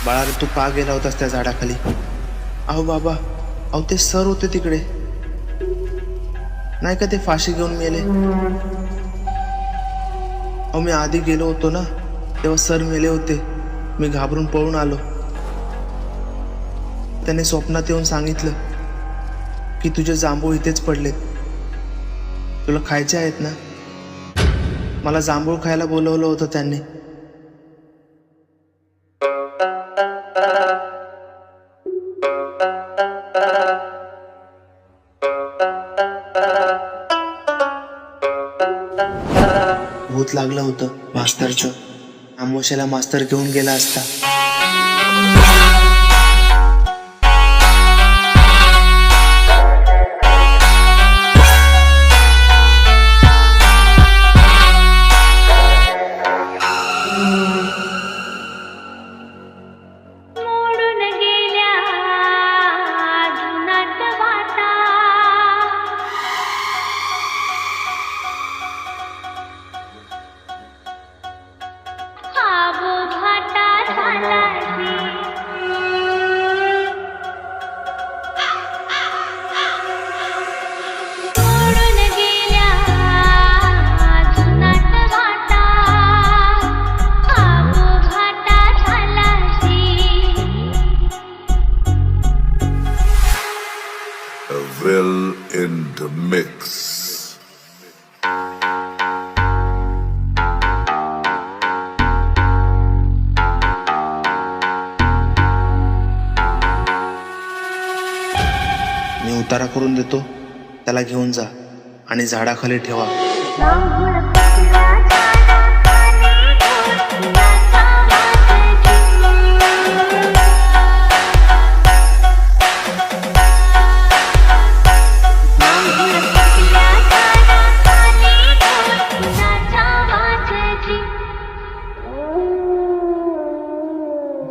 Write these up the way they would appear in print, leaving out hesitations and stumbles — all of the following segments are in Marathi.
बाळा रे, तू का गेला होतास त्या झाडाखाली? अहो बाबा, अहो ते सर होते तिकडे, नाही का ते फाशी घेऊन मेले? अहो मी आधी गेलो होतो ना, तेव्हा सर मेले होते. मी घाबरून पळून आलो. त्याने स्वप्नात येऊन सांगितलं की तुझे जांभूळ इथेच पडलेत, तुला खायचे आहेत ना. मला जांभूळ खायला बोलवलं होतं त्यांनी. भूत लागलं होतं मास्तरचं. आमोशाला मास्तर घेऊन गेला असता. Will in the mix. मी उतारा करून देतो, त्याला घेऊन जा आणि झाडाखाली ठेवा.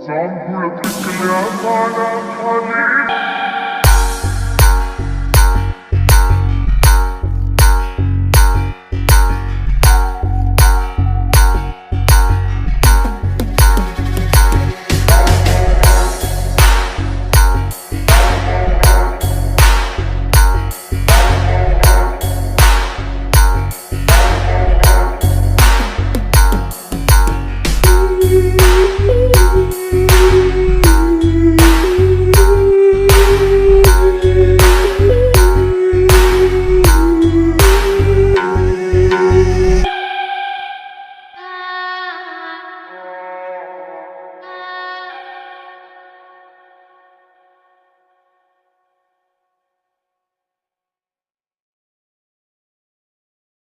जांभूळ पिकल्या पानाखाली